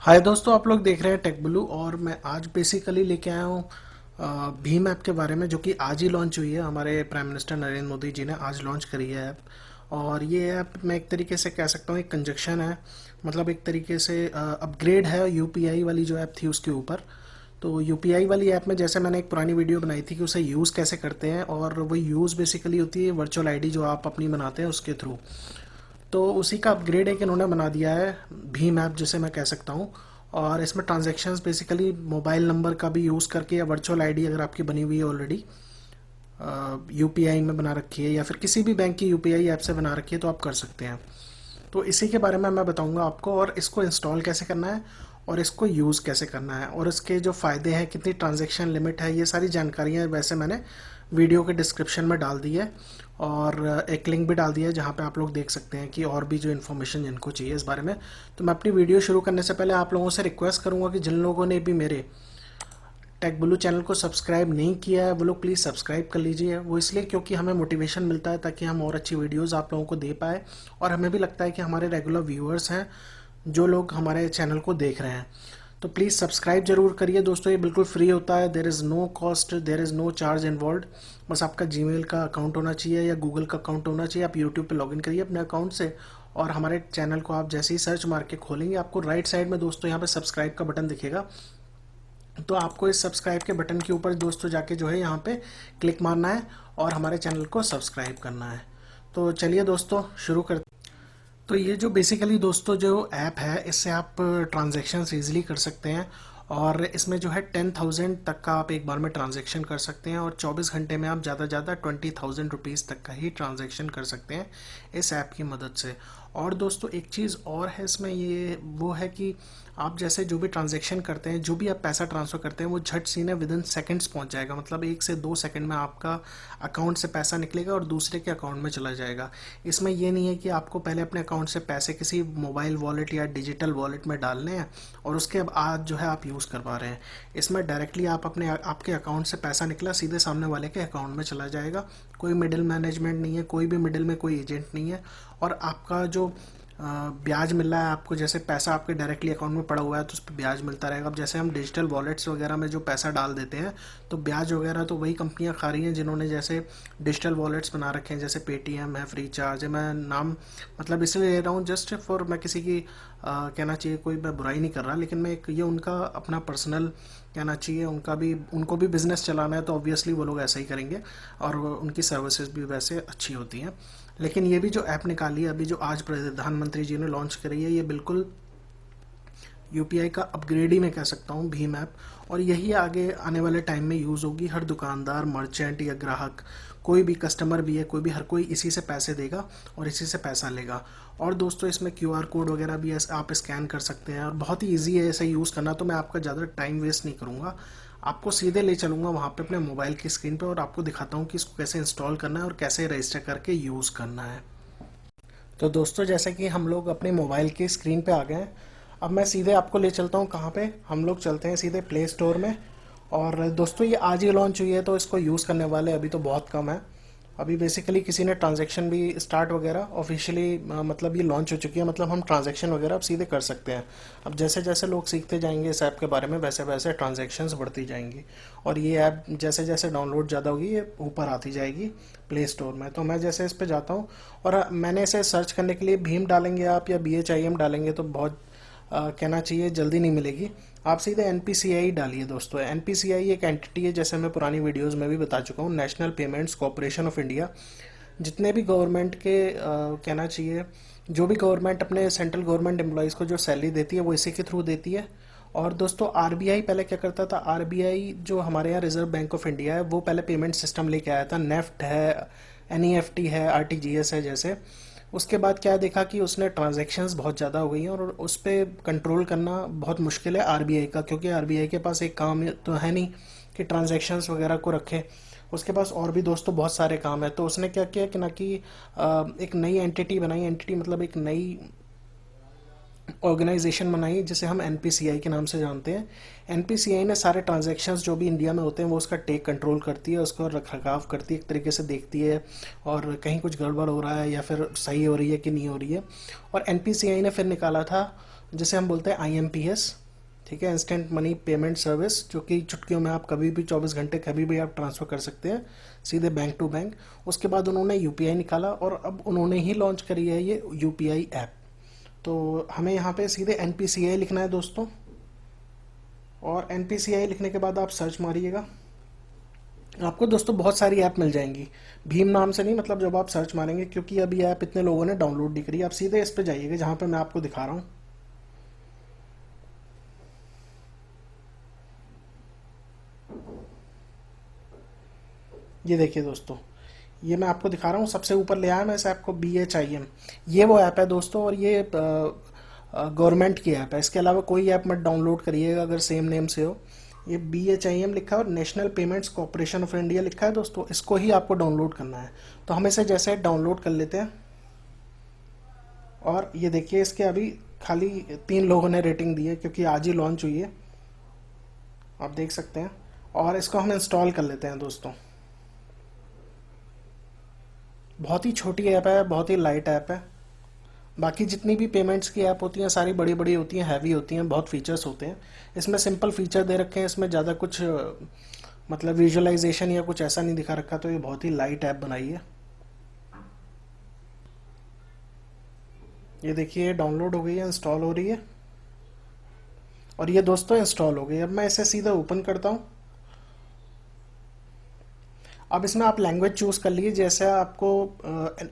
हाय दोस्तों, आप लोग देख रहे हैं टेक ब्लू। और मैं आज बेसिकली लेके आया हूँ भीम ऐप के बारे में, जो कि आज ही लॉन्च हुई है। हमारे प्राइम मिनिस्टर नरेंद्र मोदी जी ने आज लॉन्च करी है ऐप। और ये ऐप मैं एक तरीके से कह सकता हूँ एक कंजक्शन है, मतलब एक तरीके से अपग्रेड है यूपीआई वाली जो ऐप थी उसके ऊपर। तो यूपीआई वाली ऐप में जैसे मैंने एक पुरानी वीडियो बनाई थी कि उसे यूज़ कैसे करते हैं, और वो यूज़ बेसिकली होती है वर्चुअल आईडी जो आप अपनी बनाते हैं उसके थ्रू। तो उसी का अपग्रेड एक इन्होंने बना दिया है भीम ऐप, जिसे मैं कह सकता हूँ। और इसमें ट्रांजैक्शंस बेसिकली मोबाइल नंबर का भी यूज़ करके, या वर्चुअल आईडी अगर आपकी बनी हुई है ऑलरेडी यूपीआई में बना रखी है, या फिर किसी भी बैंक की यूपीआई ऐप से बना रखी है, तो आप कर सकते हैं। तो इसी के बारे में मैं बताऊंगा आपको, और इसको इंस्टॉल कैसे करना है और इसको यूज़ कैसे करना है, और इसके जो फ़ायदे हैं, कितनी ट्रांजैक्शन लिमिट है, ये सारी जानकारियाँ वैसे मैंने वीडियो के डिस्क्रिप्शन में डाल दी है। और एक लिंक भी डाल दिया है जहाँ पे आप लोग देख सकते हैं कि और भी जो इन्फॉर्मेशन जिनको चाहिए इस बारे में। तो मैं अपनी वीडियो शुरू करने से पहले आप लोगों से रिक्वेस्ट करूँगा कि जिन लोगों ने भी मेरे टेक ब्लू चैनल को सब्सक्राइब नहीं किया है वो लोग प्लीज़ सब्सक्राइब कर लीजिए। वो इसलिए क्योंकि हमें मोटिवेशन मिलता है ताकि हम और अच्छी वीडियोस आप लोगों को दे पाए। और हमें भी लगता है कि हमारे रेगुलर व्यूअर्स हैं जो लोग हमारे चैनल को देख रहे हैं। तो प्लीज़ सब्सक्राइब जरूर करिए दोस्तों, ये बिल्कुल फ्री होता है। There is no cost, there is no charge involve. बस आपका जीमेल का अकाउंट होना चाहिए या गूगल का अकाउंट होना चाहिए। आप यूट्यूब पे लॉगिन करिए अपने अकाउंट से, और हमारे चैनल को आप जैसे ही सर्च मार के खोलेंगे, आपको राइट साइड में दोस्तों यहाँ पे सब्सक्राइब का बटन दिखेगा। तो आपको इस सब्सक्राइब के बटन के ऊपर दोस्तों जाके जो है यहाँ पे क्लिक मारना है और हमारे चैनल को सब्सक्राइब करना है। तो चलिए दोस्तों शुरू करते। तो ये जो बेसिकली दोस्तों जो ऐप है, इससे आप ट्रांजैक्शन ईजिली कर सकते हैं। और इसमें जो है 10,000 तक का आप एक बार में ट्रांजैक्शन कर सकते हैं, और 24 घंटे में आप ज़्यादा से ज़्यादा 20,000 रुपीज़ तक का ही ट्रांजैक्शन कर सकते हैं इस ऐप की मदद से। और दोस्तों एक चीज़ और है इसमें, ये वो है कि आप जैसे जो भी ट्रांजैक्शन करते हैं, जो भी आप पैसा ट्रांसफ़र करते हैं, वो झट सीने विद इन सेकेंड्स पहुंच जाएगा। मतलब 1 से 2 सेकंड में आपका अकाउंट से पैसा निकलेगा और दूसरे के अकाउंट में चला जाएगा। इसमें ये नहीं है कि आपको पहले अपने अकाउंट से पैसे किसी मोबाइल वॉलेट या डिजिटल वॉलेट में डालने हैं और उसके बाद जो है आप यूज़ कर पा रहे हैं। इसमें डायरेक्टली आप अपने आपके अकाउंट से पैसा निकला सीधे सामने वाले के अकाउंट में चला जाएगा। कोई मिडिल मैनेजमेंट नहीं है, कोई भी मिडिल में कोई एजेंट नहीं है। और आपका जो ब्याज मिल रहा है आपको, जैसे पैसा आपके डायरेक्टली अकाउंट में पड़ा हुआ है तो उस पर ब्याज मिलता रहेगा। अब जैसे हम डिजिटल वॉलेट्स वगैरह में जो पैसा डाल देते हैं, तो ब्याज वगैरह तो वही कंपनियां खा रही हैं जिन्होंने जैसे डिजिटल वॉलेट्स बना रखे हैं, जैसे पेटीएम है, फ्री चार्ज है। मैं नाम मतलब इसलिए ले रहा हूँ जस्ट फॉर, मैं किसी की कहना चाहिए कोई मैं बुराई नहीं कर रहा, लेकिन मैं एक ये उनका अपना पर्सनल कहना चाहिए। उनको भी बिजनेस चलाना है तो ऑब्वियसली वो लोग ऐसा ही करेंगे, और उनकी सर्विसेज भी वैसे अच्छी होती हैं। लेकिन ये भी जो ऐप निकाली है अभी, जो आज प्रधानमंत्री जी ने लॉन्च करी है, ये बिल्कुल यूपीआई का अपग्रेड ही मैं कह सकता हूँ भीम ऐप। और यही आगे आने वाले टाइम में यूज़ होगी। हर दुकानदार, मर्चेंट या ग्राहक, कोई भी कस्टमर भी है, कोई भी, हर कोई इसी से पैसे देगा और इसी से पैसा लेगा। और दोस्तों इसमें क्यूआर कोड वगैरह भी आप स्कैन कर सकते हैं, और बहुत ही ईजी है इसे यूज़ करना। तो मैं आपका ज़्यादा टाइम वेस्ट नहीं करूँगा, आपको सीधे ले चलूँगा वहाँ पे अपने मोबाइल की स्क्रीन पे, और आपको दिखाता हूँ कि इसको कैसे इंस्टॉल करना है और कैसे रजिस्टर करके यूज़ करना है। तो दोस्तों जैसे कि हम लोग अपने मोबाइल की स्क्रीन पे आ गए हैं, अब मैं सीधे आपको ले चलता हूँ कहाँ पे। हम लोग चलते हैं सीधे प्ले स्टोर में। और दोस्तों ये आज ही लॉन्च हुई है तो इसको यूज़ करने वाले अभी तो बहुत कम है। अभी बेसिकली किसी ने ट्रांजैक्शन भी स्टार्ट वगैरह ऑफिशियली, मतलब ये लॉन्च हो चुकी है, मतलब हम ट्रांजैक्शन वगैरह अब सीधे कर सकते हैं। अब जैसे जैसे लोग सीखते जाएंगे इस ऐप के बारे में, वैसे वैसे ट्रांजैक्शंस बढ़ती जाएंगी। और ये ऐप जैसे जैसे डाउनलोड ज़्यादा होगी ये ऊपर आती जाएगी प्ले स्टोर में। तो मैं जैसे इस पर जाता हूँ, और मैंने इसे सर्च करने के लिए भीम डालेंगे आप या BHIM डालेंगे तो बहुत कहना चाहिए जल्दी नहीं मिलेगी। आप सीधे NPCI डालिए दोस्तों। NPCI एक एंटिटी है, जैसे मैं पुरानी वीडियोस में भी बता चुका हूँ, national payments corporation of India. जितने भी गवर्नमेंट के कहना चाहिए, जो भी गवर्नमेंट अपने सेंट्रल गवर्नमेंट एम्प्लॉयज़ को जो सैलरी देती है वो इसी के थ्रू देती है। और दोस्तों RBI पहले क्या करता था, RBI जो हमारे यहाँ रिजर्व बैंक ऑफ इंडिया है, वो पहले पेमेंट सिस्टम लेके आया था। नेफ्ट है, NEFT है, RTGS है जैसे। उसके बाद क्या देखा कि उसने ट्रांजैक्शंस बहुत ज़्यादा हो गई हैं, और उस पर कंट्रोल करना बहुत मुश्किल है RBI का, क्योंकि RBI के पास एक काम तो है नहीं कि ट्रांजैक्शंस वगैरह को रखे। उसके पास और भी दोस्तों बहुत सारे काम है। तो उसने क्या किया कि ना कि एक नई एंटिटी बनाई। एंटिटी मतलब एक नई ऑर्गेनाइजेशन बनाई जिसे हम NPCI के नाम से जानते हैं। NPCI ने सारे ट्रांजैक्शंस जो भी इंडिया में होते हैं वो उसका टेक कंट्रोल करती है, उसको रख रखाव करती है, एक तरीके से देखती है, और कहीं कुछ गड़बड़ हो रहा है या फिर सही हो रही है कि नहीं हो रही है। और NPCI ने फिर निकाला था जिसे हम बोलते हैं IMPS, ठीक है, इंस्टेंट मनी पेमेंट सर्विस, जो कि चुटकियों में आप कभी भी 24 घंटे कभी भी आप ट्रांसफ़र कर सकते हैं सीधे बैंक टू बैंक। उसके बाद उन्होंने UPI निकाला और अब उन्होंने ही लॉन्च करी है ये UPI ऐप। तो हमें यहाँ पे सीधे NPCI लिखना है दोस्तों, और NPCI लिखने के बाद आप सर्च मारिएगा। आपको दोस्तों बहुत सारी ऐप मिल जाएंगी, भीम नाम से नहीं, मतलब जब आप सर्च मारेंगे, क्योंकि अभी ये ऐप इतने लोगों ने डाउनलोड नहीं करी। आप सीधे इस पे जाइएगा जहाँ पे मैं आपको दिखा रहा हूँ। ये देखिए दोस्तों, ये मैं आपको दिखा रहा हूँ, सबसे ऊपर ले आया मैं इस ऐप को, BHIM। ये वो ऐप है दोस्तों, और ये गवर्नमेंट की ऐप है। इसके अलावा कोई ऐप मत डाउनलोड करिएगा अगर सेम नेम से हो। ये BHIM लिखा है और national payments corporation of India लिखा है दोस्तों, इसको ही आपको डाउनलोड करना है। तो हम इसे जैसे डाउनलोड कर लेते हैं, और ये देखिए इसके अभी खाली 3 लोगों ने रेटिंग दी है, क्योंकि आज ही लॉन्च हुई है, आप देख सकते हैं। और इसको हम इंस्टॉल कर लेते हैं दोस्तों। बहुत ही छोटी ऐप है, बहुत ही लाइट ऐप है। बाकी जितनी भी पेमेंट्स की ऐप होती हैं सारी बड़ी बड़ी होती हैं, हैवी होती हैं, बहुत फीचर्स होते हैं। इसमें सिंपल फीचर दे रखे हैं, इसमें ज़्यादा कुछ मतलब विजुअलाइजेशन या कुछ ऐसा नहीं दिखा रखा। तो ये बहुत ही लाइट ऐप बनाई है। ये देखिए डाउनलोड हो गई है, इंस्टॉल हो रही है, और ये दोस्तों इंस्टॉल हो गई। अब मैं इसे सीधा ओपन करता हूँ। अब इसमें आप लैंग्वेज चूज़ कर लीजिए, जैसे आपको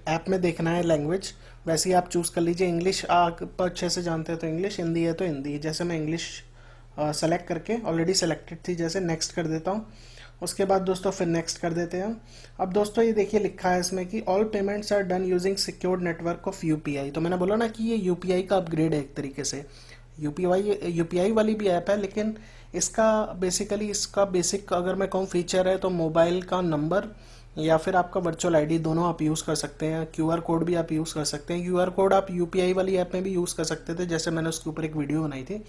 ऐप में देखना है लैंग्वेज, वैसे ही आप चूज़ कर लीजिए। इंग्लिश आप अच्छे से जानते हैं तो इंग्लिश, हिंदी है तो हिंदी। जैसे मैं इंग्लिश सेलेक्ट करके, ऑलरेडी सेलेक्टेड थी, जैसे नेक्स्ट कर देता हूँ। उसके बाद दोस्तों फिर नेक्स्ट कर देते हैं हम। अब दोस्तों ये देखिए लिखा है इसमें कि all payments are done using secured network of UPI। तो मैंने बोला ना कि ये UPI का अपग्रेड है एक तरीके से। UPI वाली भी ऐप है, लेकिन इसका बेसिकली, इसका बेसिक अगर मैं कहूँ फीचर है तो मोबाइल का नंबर या फिर आपका वर्चुअल आईडी दोनों आप यूज़ कर सकते हैं। QR कोड भी आप यूज़ कर सकते हैं। QR कोड आप UPI वाली ऐप में भी यूज़ कर सकते थे, जैसे मैंने उसके ऊपर एक वीडियो बनाई थी।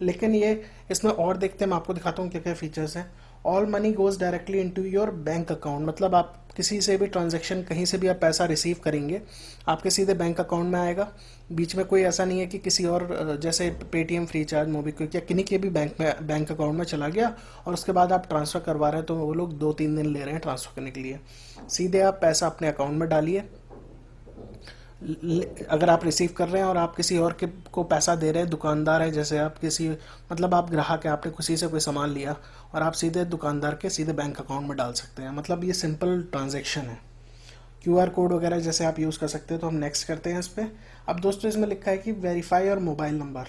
लेकिन ये इसमें और देखते हैं, मैं आपको दिखाता हूँ क्या क्या फीचर्स हैं। All money goes directly into your bank account, मतलब आप किसी से भी ट्रांजैक्शन, कहीं से भी आप पैसा रिसीव करेंगे, आपके सीधे बैंक अकाउंट में आएगा। बीच में कोई ऐसा नहीं है कि किसी और जैसे पेटीएम, फ्री चार्ज, मोबीक्विक या किन्हीं के भी बैंक अकाउंट में चला गया और उसके बाद आप ट्रांसफ़र करवा रहे हैं तो वो लोग 2-3 दिन ले रहे हैं ट्रांसफ़र करने के लिए। सीधे आप पैसा अपने अकाउंट में डालिए। अगर आप रिसीव कर रहे हैं और आप किसी और के को पैसा दे रहे हैं, दुकानदार है, जैसे आप किसी, मतलब आप ग्राहक हैं, आपने किसी से कोई सामान लिया और आप सीधे दुकानदार के सीधे बैंक अकाउंट में डाल सकते हैं। मतलब ये सिंपल ट्रांजैक्शन है। QR कोड वगैरह जैसे आप यूज़ कर सकते हैं। तो हम नेक्स्ट करते हैं इस पर। अब दोस्तों इसमें लिखा है कि वेरीफाई और मोबाइल नंबर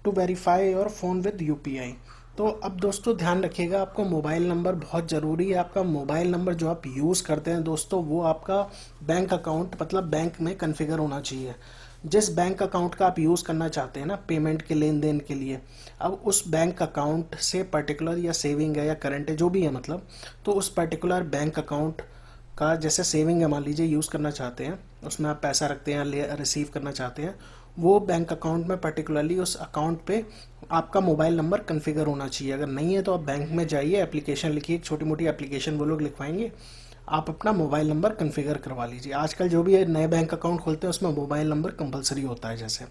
टू वेरीफाई और फ़ोन विद UPI। तो अब दोस्तों ध्यान रखिएगा, आपका मोबाइल नंबर बहुत ज़रूरी है। आपका मोबाइल नंबर जो आप यूज़ करते हैं दोस्तों, वो आपका बैंक अकाउंट, मतलब बैंक में कॉन्फ़िगर होना चाहिए। जिस बैंक अकाउंट का आप यूज़ करना चाहते हैं ना पेमेंट के लेन देन के लिए, अब उस बैंक अकाउंट से पर्टिकुलर, या सेविंग है या करंट है जो भी है, मतलब तो उस पर्टिकुलर बैंक अकाउंट का, जैसे सेविंग है मान लीजिए, यूज़ करना चाहते हैं, उसमें आप पैसा रखते हैं, ले रिसीव करना चाहते हैं, वो बैंक अकाउंट में पर्टिकुलरली उस अकाउंट पे आपका मोबाइल नंबर कॉन्फ़िगर होना चाहिए। अगर नहीं है तो आप बैंक में जाइए, एप्लीकेशन लिखिए, एक छोटी मोटी एप्लीकेशन वो लोग लिखवाएंगे, आप अपना मोबाइल नंबर कॉन्फ़िगर करवा लीजिए। आजकल जो भी नए बैंक अकाउंट खोलते हैं उसमें मोबाइल नंबर कंपलसरी होता है जैसे।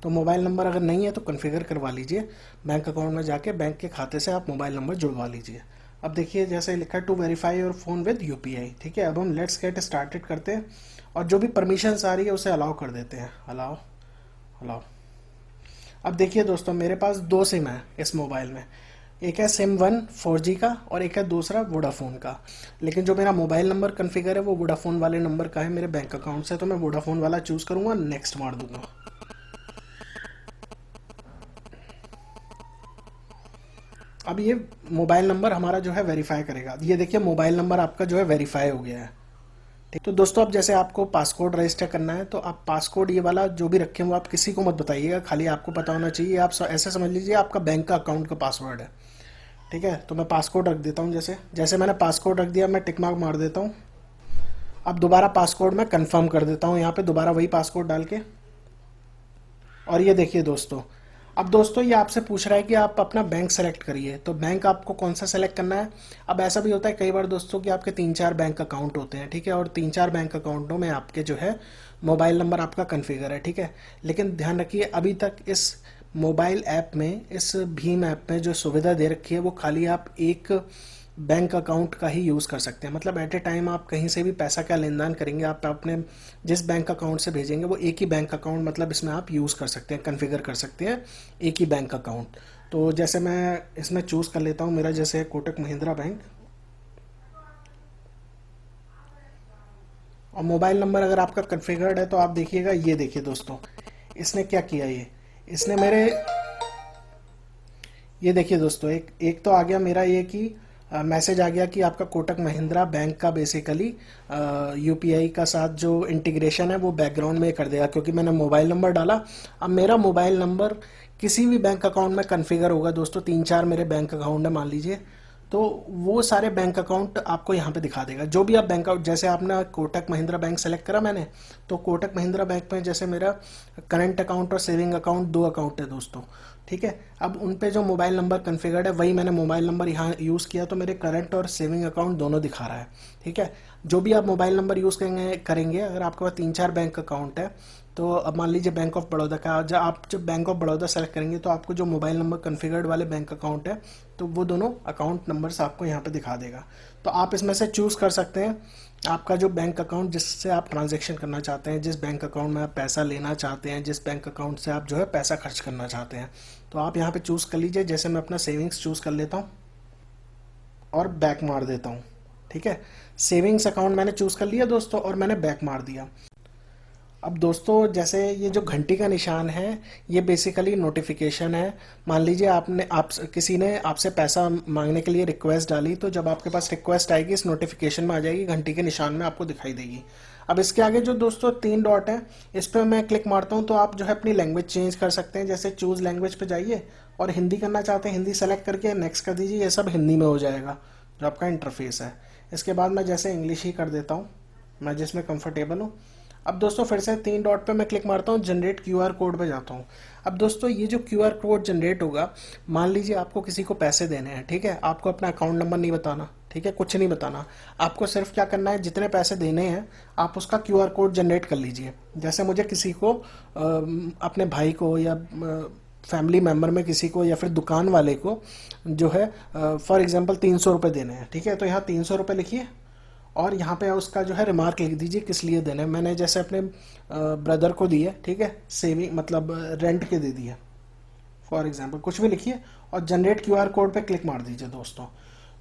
तो मोबाइल नंबर अगर नहीं है तो कॉन्फ़िगर करवा लीजिए। बैंक अकाउंट में जाके बैंक के खाते से आप मोबाइल नंबर जुड़वा लीजिए। अब देखिए जैसे लिखा है to verify your phone with UPI। ठीक है, अब हम लेट्स गेट स्टार्टेड करते हैं और जो भी परमिशंस आ रही है उसे अलाउ कर देते हैं। Allow allow. अब देखिए दोस्तों, मेरे पास 2 सिम है इस मोबाइल में। एक है SIM1 4G का और एक है दूसरा वोडाफोन का। लेकिन जो मेरा मोबाइल नंबर कॉन्फ़िगर है वो वोडाफोन वाले नंबर का है मेरे बैंक अकाउंट से, तो मैं वोडाफोन वाला चूज़ करूँगा, नेक्स्ट मार दूंगा। अब ये मोबाइल नंबर हमारा जो है वेरीफाई करेगा। ये देखिए मोबाइल नंबर आपका जो है वेरीफाई हो गया है। ठीक, तो दोस्तों अब जैसे आपको पासकोड रजिस्टर करना है तो आप पासकोड ये वाला जो भी रखें वो आप किसी को मत बताइएगा, खाली आपको पता होना चाहिए। आप ऐसे समझ लीजिए आपका बैंक का अकाउंट का पासवर्ड है। ठीक है, तो मैं पासकोड रख देता हूँ। जैसे जैसे मैंने पासकोड रख दिया, मैं टिक मार्क मार देता हूँ। अब दोबारा पासकोड मैं कंफर्म कर देता हूँ यहाँ पे, दोबारा वही पासकोड डाल के। और ये देखिए दोस्तों, अब दोस्तों ये आपसे पूछ रहा है कि आप अपना बैंक सेलेक्ट करिए, तो बैंक आपको कौन सा सेलेक्ट करना है। अब ऐसा भी होता है कई बार दोस्तों कि आपके 3-4 बैंक अकाउंट होते हैं, ठीक है, और 3-4 बैंक अकाउंटों में आपके जो है मोबाइल नंबर आपका कॉन्फ़िगर है, ठीक है। लेकिन ध्यान रखिए, अभी तक इस मोबाइल ऐप में, इस भीम ऐप में जो सुविधा दे रखी है वो खाली आप एक बैंक अकाउंट का ही यूज़ कर सकते हैं। मतलब एट ए टाइम आप कहीं से भी पैसा का लेन देन करेंगे, आप अपने जिस बैंक अकाउंट से भेजेंगे वो एक ही बैंक अकाउंट, मतलब इसमें आप यूज़ कर सकते हैं, कॉन्फ़िगर कर सकते हैं एक ही बैंक अकाउंट। तो जैसे मैं इसमें चूज़ कर लेता हूँ, मेरा जैसे है कोटक महिंद्रा बैंक, और मोबाइल नंबर अगर आपका कॉन्फ़िगर्ड है तो आप देखिएगा, ये देखिए दोस्तों, इसने क्या किया, ये इसने मेरे, ये देखिए दोस्तों, एक एक तो आ गया मेरा ये कि मैसेज आ गया कि आपका कोटक महिंद्रा बैंक का बेसिकली यूपीआई का साथ जो इंटीग्रेशन है वो बैकग्राउंड में कर देगा, क्योंकि मैंने मोबाइल नंबर डाला। अब मेरा मोबाइल नंबर किसी भी बैंक अकाउंट में कॉन्फ़िगर होगा दोस्तों, 3-4 मेरे बैंक अकाउंट है मान लीजिए, तो वो सारे बैंक अकाउंट आपको यहाँ पे दिखा देगा। जो भी आप बैंक अकाउंट, जैसे आपने कोटक महिंद्रा बैंक सेलेक्ट करा मैंने, तो कोटक महिंद्रा बैंक में जैसे मेरा करंट अकाउंट और सेविंग अकाउंट, 2 अकाउंट है दोस्तों, ठीक है। अब उन पे जो मोबाइल नंबर कॉन्फ़िगर्ड है वही मैंने मोबाइल नंबर यहाँ यूज़ किया, तो मेरे करंट और सेविंग अकाउंट दोनों दिखा रहा है, ठीक है। जो भी आप मोबाइल नंबर यूज़ करेंगे, अगर आपके पास 3-4 बैंक अकाउंट है, तो अब मान लीजिए बैंक ऑफ बड़ौदा का, जब बैंक ऑफ बड़ौदा सेलेक्ट करेंगे तो आपको जो मोबाइल नंबर कॉन्फ़िगर्ड वाले बैंक अकाउंट है, तो वो दोनों अकाउंट नंबर्स आपको यहाँ पे दिखा देगा। तो आप इसमें से चूज़ कर सकते हैं आपका जो बैंक अकाउंट जिससे आप ट्रांजैक्शन करना चाहते हैं, जिस बैंक अकाउंट में आप पैसा लेना चाहते हैं, जिस बैंक अकाउंट से आप जो है पैसा खर्च करना चाहते हैं, तो आप यहाँ पे चूज़ कर लीजिए। जैसे मैं अपना सेविंग्स चूज़ कर लेता हूँ और बैक मार देता हूँ, ठीक है। सेविंग्स अकाउंट मैंने चूज़ कर लिया दोस्तों, और मैंने बैक मार दिया। अब दोस्तों, जैसे ये जो घंटी का निशान है, ये बेसिकली नोटिफिकेशन है। मान लीजिए किसी ने आपसे पैसा मांगने के लिए रिक्वेस्ट डाली, तो जब आपके पास रिक्वेस्ट आएगी इस नोटिफिकेशन में आ जाएगी, घंटी के निशान में आपको दिखाई देगी। अब इसके आगे जो दोस्तों 3 डॉट है, इस पर मैं क्लिक मारता हूँ तो आप जो है अपनी लैंग्वेज चेंज कर सकते हैं। जैसे चूज़ लैंग्वेज पे जाइए, और हिंदी करना चाहते हैं हिंदी सेलेक्ट करके नेक्स्ट कर दीजिए, ये सब हिंदी में हो जाएगा जो आपका इंटरफेस है। इसके बाद मैं जैसे इंग्लिश ही कर देता हूँ, मैं जिसमें कंफर्टेबल हूँ। अब दोस्तों फिर से 3 डॉट पे मैं क्लिक मारता हूँ, जनरेट क्यूआर कोड पे जाता हूँ। अब दोस्तों ये जो क्यूआर कोड जनरेट होगा, मान लीजिए आपको किसी को पैसे देने हैं, ठीक है। आपको अपना अकाउंट नंबर नहीं बताना, ठीक है, कुछ नहीं बताना। आपको सिर्फ क्या करना है, जितने पैसे देने हैं आप उसका क्यूआर कोड जनरेट कर लीजिए। जैसे मुझे किसी को अपने भाई को या फैमिली मेम्बर में किसी को या फिर दुकान वाले को जो है फॉर एग्जांपल 300 रुपये देने हैं, ठीक है। तो यहाँ 300 रुपये लिखिए, और यहाँ पे उसका जो है रिमार्क लिख दीजिए किस लिए देने हैं। मैंने जैसे अपने ब्रदर को दिए, ठीक है, सेविंग मतलब रेंट के दे दिए फॉर एग्जांपल, कुछ भी लिखिए और जनरेट क्यूआर कोड पे क्लिक मार दीजिए दोस्तों।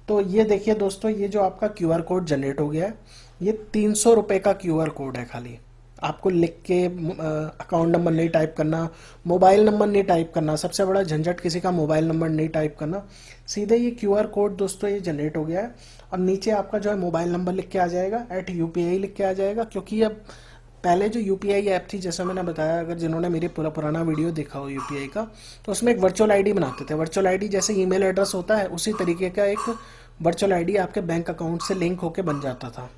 तो ये देखिए दोस्तों, ये जो आपका क्यूआर कोड जनरेट हो गया है, ये 300 रुपये का क्यूआर कोड है। खाली आपको लिख के अकाउंट नंबर नहीं टाइप करना, मोबाइल नंबर नहीं टाइप करना, सबसे बड़ा झंझट किसी का मोबाइल नंबर नहीं टाइप करना। सीधे ये क्यूआर कोड दोस्तों ये जनरेट हो गया है, और नीचे आपका जो है मोबाइल नंबर लिख के आ जाएगा, @UPI लिख के आ जाएगा। क्योंकि अब पहले जो यूपीआई ऐप थी, जैसा मैंने बताया, अगर जिन्होंने मेरी पुराना वीडियो देखा हो यूपीआई का, तो उसमें एक वर्चुअल आईडी बनाते थे। वर्चुअल आईडी जैसे ईमेल एड्रेस होता है, उसी तरीके का एक वर्चुअल आईडी आपके बैंक अकाउंट से लिंक होकर बन जाता था।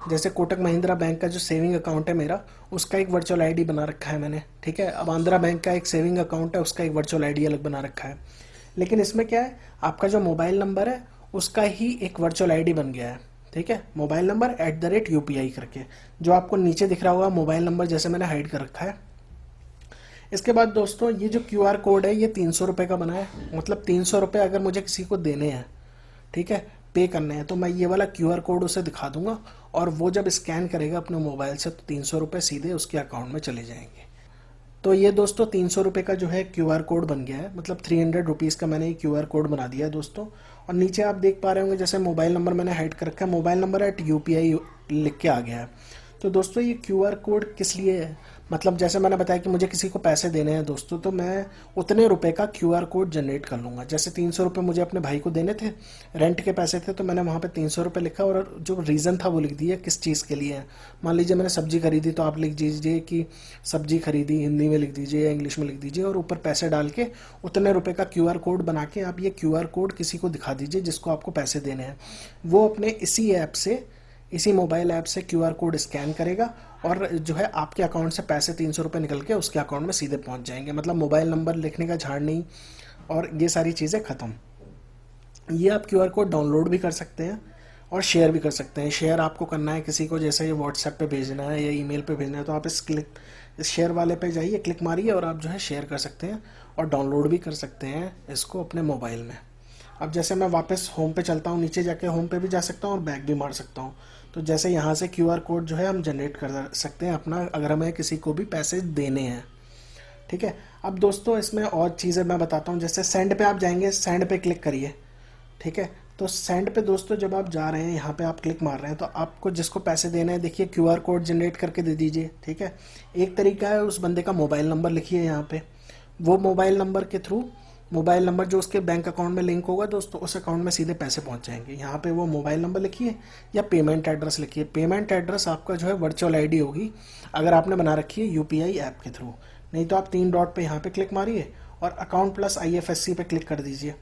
जैसे कोटक महिंद्रा बैंक का जो सेविंग अकाउंट है मेरा, उसका एक वर्चुअल आईडी बना रखा है मैंने, ठीक है। अब आंध्रा बैंक का एक सेविंग अकाउंट है, उसका एक वर्चुअल आईडी अलग बना रखा है। लेकिन इसमें क्या है, आपका जो मोबाइल नंबर है उसका ही एक वर्चुअल आईडी बन गया है, ठीक है। मोबाइल नंबर @UPI करके, जो आपको नीचे दिख रहा होगा मोबाइल नंबर, जैसे मैंने हाइड कर रखा है। इसके बाद दोस्तों ये जो क्यूआर कोड है ये 300 रुपये का बना है। मतलब 300 रुपये अगर मुझे किसी को देने हैं, ठीक है, पे करने हैं, तो मैं ये वाला क्यूआर कोड उसे दिखा दूंगा, और वो जब स्कैन करेगा अपने मोबाइल से, तो 300 रुपये सीधे उसके अकाउंट में चले जाएंगे। तो ये दोस्तों 300 रुपये का जो है क्यूआर कोड बन गया है। मतलब 300 रुपीज़ का मैंने ये क्यूआर कोड बना दिया है दोस्तों। और नीचे आप देख पा रहे होंगे, जैसे मोबाइल नंबर मैंने हाइड कर रखा है, मोबाइल नंबर @UPI लिख के आ गया है। तो दोस्तों ये क्यूआर कोड किस लिए है, मतलब जैसे मैंने बताया कि मुझे किसी को पैसे देने हैं दोस्तों, तो मैं उतने रुपए का क्यूआर कोड जनरेट कर लूँगा। जैसे 300 रुपये मुझे अपने भाई को देने थे, रेंट के पैसे थे, तो मैंने वहाँ पे 300 रुपये लिखा, और जो रीज़न था वो लिख दिया किस चीज़ के लिए है। मान लीजिए मैंने सब्जी खरीदी, तो आप लिख दीजिए कि सब्जी खरीदी, हिंदी में लिख दीजिए या इंग्लिश में लिख दीजिए, और ऊपर पैसे डाल के उतने रुपये का क्यूआर कोड बना के आप ये क्यूआर कोड किसी को दिखा दीजिए जिसको आपको पैसे देने हैं। वो अपने इसी ऐप से, इसी मोबाइल ऐप से क्यूआर कोड स्कैन करेगा, और जो है आपके अकाउंट से पैसे 300 रुपये निकल के उसके अकाउंट में सीधे पहुंच जाएंगे। मतलब मोबाइल नंबर लिखने का झाड़ नहीं, और ये सारी चीज़ें ख़त्म। ये आप क्यूआर कोड डाउनलोड भी कर सकते हैं, और शेयर भी कर सकते हैं। शेयर आपको करना है किसी को, जैसे ये व्हाट्सएप पे भेजना है या ईमेल पे भेजना है, तो आप इस शेयर वाले पे जाइए, क्लिक मारिए और आप जो है शेयर कर सकते हैं और डाउनलोड भी कर सकते हैं इसको अपने मोबाइल में। अब जैसे मैं वापस होम पे चलता हूँ, नीचे जाके होम पे भी जा सकता हूँ और बैक भी मार सकता हूँ। तो जैसे यहाँ से क्यूआर कोड जो है हम जनरेट कर सकते हैं अपना, अगर हमें किसी को भी पैसे देने हैं। ठीक है। अब दोस्तों इसमें और चीज़ें मैं बताता हूँ। जैसे सेंड पे आप जाएंगे, सेंड पे क्लिक करिए। ठीक है। तो सेंड पे दोस्तों जब आप जा रहे हैं, यहाँ पे आप क्लिक मार रहे हैं, तो आपको जिसको पैसे देने हैं देखिए क्यूआर कोड जनरेट करके दे दीजिए। ठीक है। एक तरीका है, उस बंदे का मोबाइल नंबर लिखिए यहाँ पे। वो मोबाइल नंबर के थ्रू, मोबाइल नंबर जो उसके बैंक अकाउंट में लिंक होगा दोस्तों, उस अकाउंट में सीधे पैसे पहुंच जाएंगे। यहाँ पे वो मोबाइल नंबर लिखिए या पेमेंट एड्रेस लिखिए। पेमेंट एड्रेस आपका जो है वर्चुअल आईडी होगी, अगर आपने बना रखी है यूपीआई ऐप के थ्रू। नहीं तो आप 3 डॉट पे यहाँ पे क्लिक मारिए और अकाउंट प्लस आईएफएससी पे क्लिक कर दीजिए।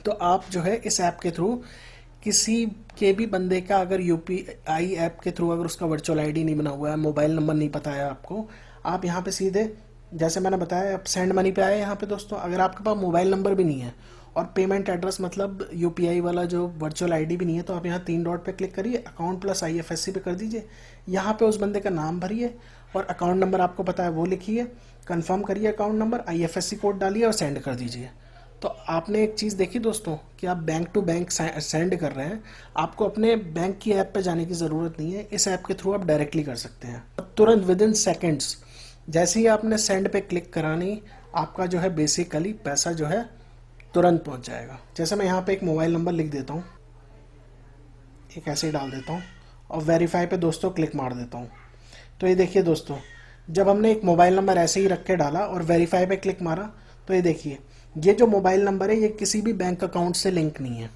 तो आप जो है इस ऐप के थ्रू किसी के भी बंदे का, अगर यूपीआई ऐप के थ्रू अगर उसका वर्चुअल आईडी नहीं बना हुआ है, मोबाइल नंबर नहीं पता है आपको, आप यहाँ पे सीधे जैसे मैंने बताया आप सेंड मनी पे आए यहाँ पे दोस्तों, अगर आपके पास मोबाइल नंबर भी नहीं है और पेमेंट एड्रेस मतलब यूपीआई वाला जो वर्चुअल आईडी भी नहीं है, तो आप यहाँ 3 डॉट पे क्लिक करिए, अकाउंट प्लस आईएफएससी पे कर दीजिए। यहाँ पे उस बंदे का नाम भरिए और अकाउंट नंबर आपको पता है वो लिखिए, कंफर्म करिए अकाउंट नंबर, आईएफएससी कोड डालिए और सेंड कर दीजिए। तो आपने एक चीज़ देखी दोस्तों कि आप बैंक टू बैंक सेंड कर रहे हैं, आपको अपने बैंक की ऐप पे जाने की ज़रूरत नहीं है, इस ऐप के थ्रू आप डायरेक्टली कर सकते हैं तुरंत विद इन सेकेंड्स। जैसे ही आपने सेंड पे क्लिक करानी, आपका जो है बेसिकली पैसा जो है तुरंत पहुंच जाएगा। जैसे मैं यहाँ पे एक मोबाइल नंबर लिख देता हूँ, एक ऐसे ही डाल देता हूँ और वेरीफाई पे दोस्तों क्लिक मार देता हूँ। तो ये देखिए दोस्तों, जब हमने एक मोबाइल नंबर ऐसे ही रख के डाला और वेरीफाई पे क्लिक मारा, तो ये देखिए ये जो मोबाइल नंबर है ये किसी भी बैंक अकाउंट से लिंक नहीं है।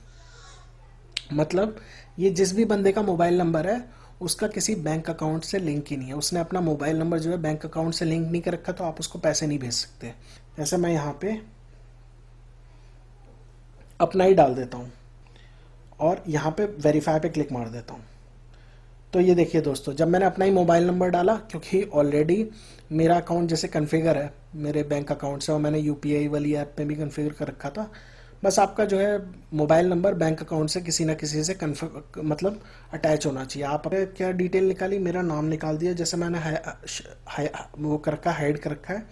मतलब ये जिस भी बंदे का मोबाइल नंबर है उसका किसी बैंक अकाउंट से लिंक ही नहीं है, उसने अपना मोबाइल नंबर जो है बैंक अकाउंट से लिंक नहीं कर रखा, तो आप उसको पैसे नहीं भेज सकते। जैसे मैं यहाँ पे अपना ही डाल देता हूँ और यहाँ पे वेरीफाई पे क्लिक मार देता हूँ। तो ये देखिए दोस्तों, जब मैंने अपना ही मोबाइल नंबर डाला, क्योंकि ऑलरेडी मेरा अकाउंट जैसे कन्फिगर है मेरे बैंक अकाउंट से और मैंने यूपीआई वाली ऐप पे भी कन्फिगर कर रखा था, बस आपका जो है मोबाइल नंबर बैंक अकाउंट से किसी ना किसी से मतलब अटैच होना चाहिए। आप क्या डिटेल निकाली, मेरा नाम निकाल दिया, जैसे मैंने वो कर रखा, हाइड कर रखा है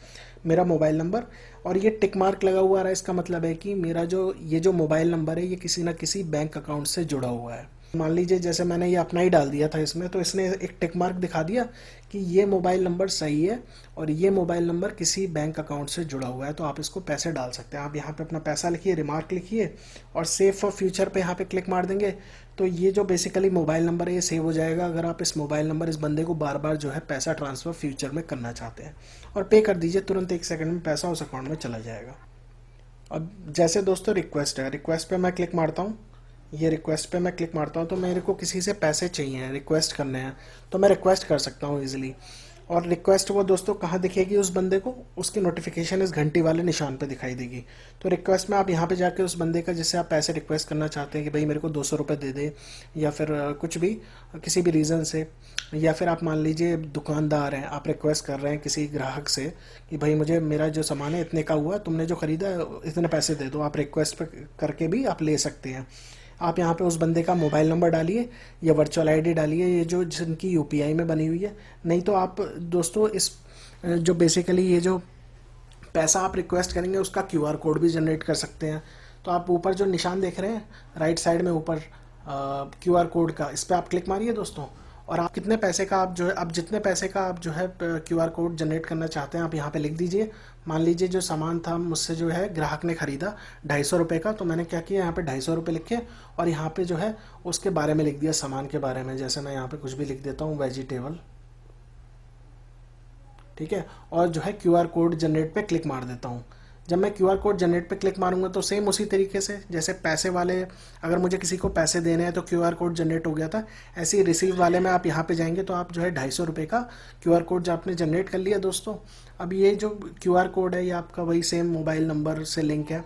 मेरा मोबाइल नंबर, और ये टिक मार्क लगा हुआ है, इसका मतलब है कि मेरा जो ये जो मोबाइल नंबर है ये किसी ना किसी बैंक अकाउंट से जुड़ा हुआ है। मान लीजिए जैसे मैंने ये अपना ही डाल दिया था इसमें, तो इसने एक टिक मार्क दिखा दिया कि ये मोबाइल नंबर सही है और ये मोबाइल नंबर किसी बैंक अकाउंट से जुड़ा हुआ है, तो आप इसको पैसे डाल सकते हैं। आप यहाँ पे अपना पैसा लिखिए, रिमार्क लिखिए और सेव फॉर फ्यूचर पे यहाँ पे क्लिक मार देंगे, तो ये जो बेसिकली मोबाइल नंबर है ये सेव हो जाएगा। अगर आप इस मोबाइल नंबर इस बंदे को बार बार जो है पैसा ट्रांसफ़र फ्यूचर में करना चाहते हैं, और पे कर दीजिए, तुरंत 1 सेकंड में पैसा उस अकाउंट में चला जाएगा। अब जैसे दोस्तों रिक्वेस्ट है, रिक्वेस्ट पे मैं क्लिक मारता हूँ, ये रिक्वेस्ट पे मैं क्लिक मारता हूँ, तो मेरे को किसी से पैसे चाहिए, रिक्वेस्ट करने हैं, तो मैं रिक्वेस्ट कर सकता हूँ इजीली। और रिक्वेस्ट वो दोस्तों कहाँ दिखेगी उस बंदे को, उसकी नोटिफिकेशन इस घंटी वाले निशान पे दिखाई देगी। तो रिक्वेस्ट में आप यहाँ पे जाके उस बंदे का जिससे आप पैसे रिक्वेस्ट करना चाहते हैं कि भाई मेरे को 200 रुपये दे दे, या फिर कुछ भी किसी भी रीज़न से, या फिर आप मान लीजिए दुकानदार हैं, आप रिक्वेस्ट कर रहे हैं किसी ग्राहक से कि भाई मुझे मेरा जो सामान है इतने का हुआ, तुमने जो ख़रीदा है इतने पैसे दे दो, आप रिक्वेस्ट करके भी आप ले सकते हैं। आप यहाँ पे उस बंदे का मोबाइल नंबर डालिए या वर्चुअल आईडी डालिए, ये जो जिनकी यूपीआई में बनी हुई है। नहीं तो आप दोस्तों इस जो बेसिकली ये जो पैसा आप रिक्वेस्ट करेंगे उसका क्यूआर कोड भी जनरेट कर सकते हैं। तो आप ऊपर जो निशान देख रहे हैं राइट साइड में ऊपर क्यूआर कोड का, इस पर आप क्लिक मारिए दोस्तों, और आप कितने पैसे का आप जो है, आप जितने पैसे का आप जो है क्यूआर कोड जनरेट करना चाहते हैं आप यहाँ पे लिख दीजिए। मान लीजिए जो सामान था मुझसे जो है ग्राहक ने ख़रीदा 250 रुपये का, तो मैंने क्या किया यहाँ पे 250 रुपये लिखे और यहाँ पे जो है उसके बारे में लिख दिया, सामान के बारे में। जैसे मैं यहाँ पे कुछ भी लिख देता हूँ, वेजिटेबल, ठीक है, और जो है क्यूआर कोड जनरेट पे क्लिक मार देता हूँ। जब मैं क्यूआर कोड जनरेट पे क्लिक मारूंगा तो सेम उसी तरीके से जैसे पैसे वाले, अगर मुझे किसी को पैसे देने हैं तो क्यूआर कोड जनरेट हो गया था, ऐसे ही रिसीव वाले में आप यहाँ पे जाएंगे तो आप जो है 250 रुपये का क्यूआर कोड जो आपने जनरेट कर लिया दोस्तों। अब ये जो क्यूआर कोड है ये आपका वही सेम मोबाइल नंबर से लिंक है,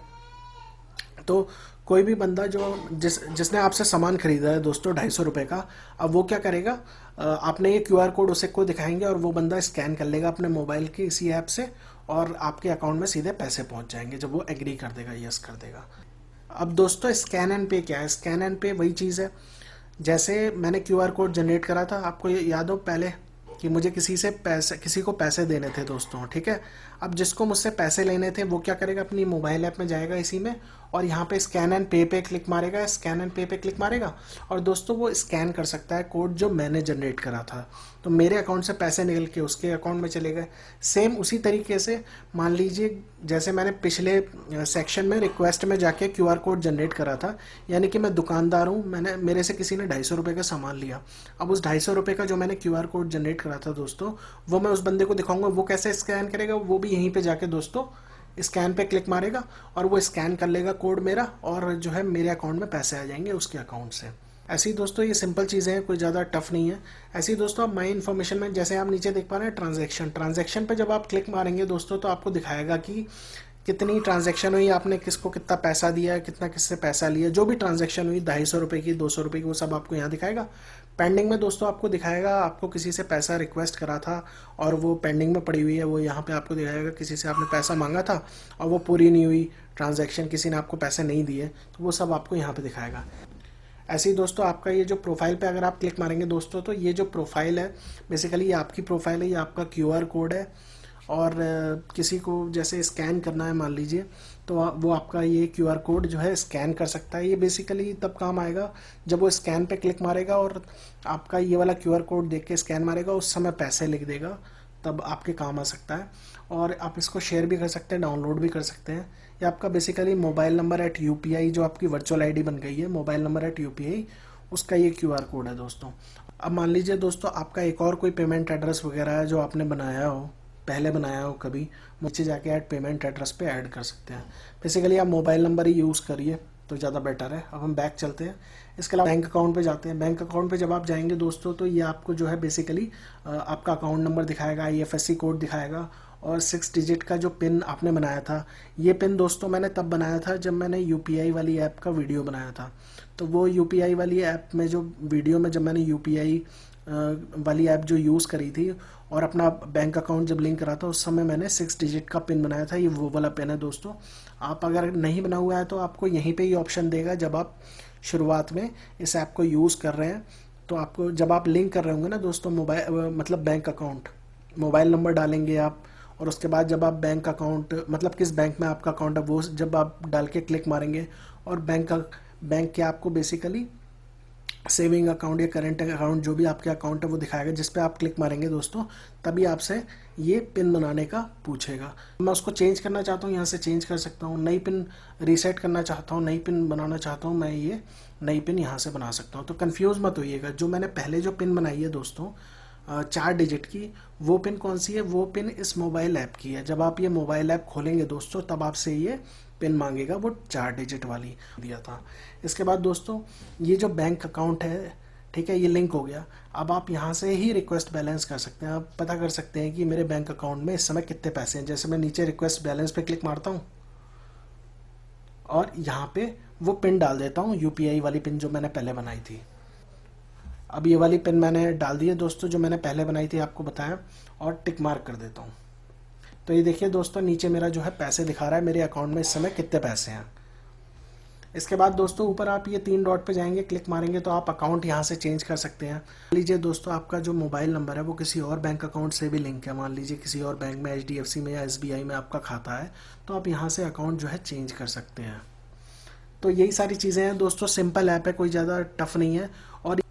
तो कोई भी बंदा जो जिसने आपसे सामान खरीदा है दोस्तों 250 रुपये का, अब वो क्या करेगा, आपने ये क्यूआर कोड उसे को दिखाएंगे और वो बंदा स्कैन कर लेगा अपने मोबाइल के इसी ऐप से और आपके अकाउंट में सीधे पैसे पहुंच जाएंगे जब वो एग्री कर देगा, यस कर देगा। अब दोस्तों स्कैन एंड पे क्या है? स्कैन एंड पे वही चीज़ है, जैसे मैंने क्यूआर कोड जनरेट करा था, आपको याद हो पहले कि मुझे किसी को पैसे देने थे दोस्तों, ठीक है। अब जिसको मुझसे पैसे लेने थे वो क्या करेगा, अपनी मोबाइल ऐप में जाएगा इसी में, और यहाँ पे स्कैन एंड पे क्लिक मारेगा, स्कैन एंड पे क्लिक मारेगा, और दोस्तों वो स्कैन कर सकता है कोड जो मैंने जनरेट करा था। तो मेरे अकाउंट से पैसे निकल के उसके अकाउंट में चले गए। सेम उसी तरीके से मान लीजिए जैसे मैंने पिछले सेक्शन में रिक्वेस्ट में जाके क्यूआर कोड जनरेट करा था, यानी कि मैं दुकानदार हूँ, मैंने मेरे से किसी ने 250 रुपये का सामान लिया। अब उस 250 रुपये का जो मैंने क्यूआर कोड जनरेट करा था दोस्तों, वो मैं उस बंदे को दिखाऊंगा। वो कैसे स्कैन करेगा, वो भी यहीं पे जाके दोस्तों स्कैन पे क्लिक मारेगा और वो स्कैन कर लेगा कोड मेरा, और जो है मेरे अकाउंट में पैसे आ जाएंगे उसके अकाउंट से। ऐसे ही दोस्तों ये सिंपल चीज़ें हैं, कोई ज़्यादा टफ नहीं है। ऐसे ही दोस्तों आप माई इन्फॉर्मेशन में जैसे आप नीचे देख पा रहे हैं ट्रांजैक्शन पे जब आप क्लिक मारेंगे दोस्तों, तो आपको दिखाएगा कि कितनी ट्रांजैक्शन हुई, आपने किसको कितना पैसा दिया, कितना किससे पैसा लिया, जो भी ट्रांजैक्शन हुई 250 रुपये की, 200 रुपये की, वो सब आपको यहाँ दिखाएगा। पेंडिंग में दोस्तों आपको दिखाएगा आपको किसी से पैसा रिक्वेस्ट करा था और वो पेंडिंग में पड़ी हुई है, वो यहाँ पे आपको दिखाएगा किसी से आपने पैसा मांगा था और वो पूरी नहीं हुई ट्रांजैक्शन, किसी ने आपको पैसे नहीं दिए, तो वो सब आपको यहाँ पे दिखाएगा। ऐसे ही दोस्तों आपका ये जो प्रोफाइल पे अगर आप क्लिक मारेंगे दोस्तों, तो ये जो प्रोफाइल है बेसिकली ये आपकी प्रोफाइल है, ये आपका क्यूआर कोड है, और किसी को जैसे स्कैन करना है मान लीजिए, तो वो आपका ये क्यूआर कोड जो है स्कैन कर सकता है। ये बेसिकली तब काम आएगा जब वो स्कैन पे क्लिक मारेगा और आपका ये वाला क्यूआर कोड देख के स्कैन मारेगा, उस समय पैसे लिख देगा, तब आपके काम आ सकता है। और आप इसको शेयर भी कर सकते हैं, डाउनलोड भी कर सकते हैं। ये आपका basically mobile number at UPI जो आपकी वर्चुअल आईडी बन गई है, मोबाइल नंबर एट यूपीआई, उसका ये क्यूआर कोड है दोस्तों। अब मान लीजिए दोस्तों आपका एक और कोई पेमेंट एड्रेस वगैरह है जो आपने बनाया हो, पहले बनाया हो कभी, नीचे जाके ऐड पेमेंट एड्रेस पे ऐड कर सकते हैं। बेसिकली आप मोबाइल नंबर ही यूज़ करिए तो ज़्यादा बेटर है। अब हम बैक चलते हैं। इसके अलावा बैंक अकाउंट पे जाते हैं। बैंक अकाउंट पे जब आप जाएंगे दोस्तों, तो ये आपको जो है बेसिकली आपका अकाउंट नंबर दिखाएगा, आईएफएससी कोड दिखाएगा, और 6 डिजिट का जो पिन आपने बनाया था। ये पिन दोस्तों मैंने तब बनाया था जब मैंने यूपीआई वाली ऐप का वीडियो बनाया था। तो वो यूपीआई वाली ऐप में जो वीडियो में जब मैंने यूपीआई वाली ऐप जो यूज़ करी थी और अपना बैंक अकाउंट जब लिंक करा था, उस समय मैंने 6 डिजिट का पिन बनाया था। ये वो वाला पिन है दोस्तों। आप अगर नहीं बना हुआ है तो आपको यहीं पे ये ऑप्शन देगा, जब आप शुरुआत में इस ऐप को यूज़ कर रहे हैं, तो आपको जब आप लिंक कर रहे होंगे ना दोस्तों मोबाइल मतलब बैंक अकाउंट, मोबाइल नंबर डालेंगे आप, और उसके बाद जब आप बैंक अकाउंट मतलब किस बैंक में आपका अकाउंट है वो जब आप डाल के क्लिक मारेंगे, और बैंक के आपको बेसिकली सेविंग अकाउंट या करेंट अकाउंट जो भी आपके अकाउंट है वो दिखाएगा, जिस पे आप क्लिक मारेंगे दोस्तों, तभी आपसे ये पिन बनाने का पूछेगा। मैं उसको चेंज करना चाहता हूँ, यहाँ से चेंज कर सकता हूँ। नई पिन रीसेट करना चाहता हूँ, नई पिन बनाना चाहता हूँ, मैं ये नई पिन यहाँ से बना सकता हूँ। तो कन्फ्यूज़ मत होइएगा। जो मैंने पहले जो पिन बनाई है दोस्तों 4 डिजिट की, वो पिन कौन सी है? वो पिन इस मोबाइल ऐप की है। जब आप ये मोबाइल ऐप खोलेंगे दोस्तों, तब आपसे ये पिन मांगेगा, वो 4 डिजिट वाली दिया था। इसके बाद दोस्तों ये जो बैंक अकाउंट है, ठीक है, ये लिंक हो गया। अब आप यहाँ से ही रिक्वेस्ट बैलेंस कर सकते हैं। आप पता कर सकते हैं कि मेरे बैंक अकाउंट में इस समय कितने पैसे हैं। जैसे मैं नीचे रिक्वेस्ट बैलेंस पे क्लिक मारता हूँ और यहाँ पे वो पिन डाल देता हूँ, यूपीआई वाली पिन जो मैंने पहले बनाई थी। अब ये वाली पिन मैंने डाल दी है दोस्तों, जो मैंने पहले बनाई थी आपको बताया, और टिक मार्क कर देता हूँ। तो ये देखिए दोस्तों नीचे मेरा जो है पैसे दिखा रहा है, मेरे अकाउंट में इस समय कितने पैसे हैं। इसके बाद दोस्तों ऊपर आप ये 3 डॉट पे जाएंगे, क्लिक मारेंगे तो आप अकाउंट यहाँ से चेंज कर सकते हैं। मान लीजिए दोस्तों आपका जो मोबाइल नंबर है वो किसी और बैंक अकाउंट से भी लिंक है, मान लीजिए किसी और बैंक में, एचडीएफसी में या एसबीआई में आपका खाता है, तो आप यहाँ से अकाउंट जो है चेंज कर सकते हैं। तो यही सारी चीज़ें हैं दोस्तों, सिंपल ऐप है, कोई ज़्यादा टफ नहीं है। और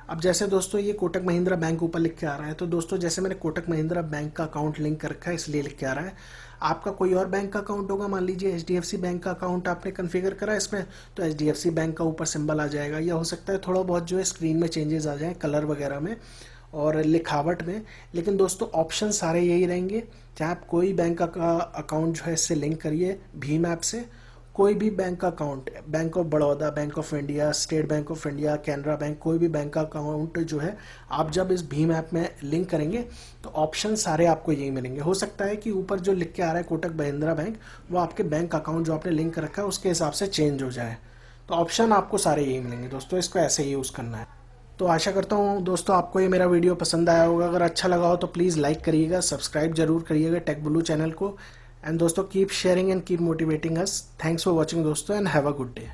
अब जैसे दोस्तों ये कोटक महिंद्रा बैंक ऊपर लिख के आ रहा है, तो दोस्तों जैसे मैंने कोटक महिंद्रा बैंक का अकाउंट लिंक कर रखा है इसलिए लिख के आ रहा है। आपका कोई और बैंक का अकाउंट होगा, मान लीजिए एचडीएफसी बैंक का अकाउंट आपने कॉन्फ़िगर करा इसमें, तो एचडीएफसी बैंक का ऊपर सिंबल आ जाएगा। या हो सकता है थोड़ा बहुत जो है स्क्रीन में चेंजेस आ जाए कलर वगैरह में और लिखावट में, लेकिन दोस्तों ऑप्शन सारे यही रहेंगे। चाहे आप कोई बैंक का अकाउंट जो है इससे लिंक करिए भीम ऐप से, कोई भी बैंक का account, bank of Baroda, bank of India, state bank of India, Canara bank, कोई भी बैंक का अकाउंट जो है आप जब इस भीम ऐप में लिंक करेंगे तो ऑप्शन सारे आपको यही मिलेंगे। हो सकता है कि ऊपर जो लिख के आ रहा है कोटक महिंद्रा बैंक, वो आपके बैंक अकाउंट जो आपने लिंक कर रखा है उसके हिसाब से चेंज हो जाए। तो ऑप्शन आपको सारे यही मिलेंगे दोस्तों, इसको ऐसे ही यूज़ करना है। तो आशा करता हूँ दोस्तों आपको ये मेरा वीडियो पसंद आया होगा। अगर अच्छा लगा हो तो प्लीज़ लाइक करिएगा, सब्सक्राइब जरूर करिएगा टेक ब्लू चैनल को, एंड दोस्तों keep sharing and keep motivating us. Thanks for watching दोस्तों and have a good day.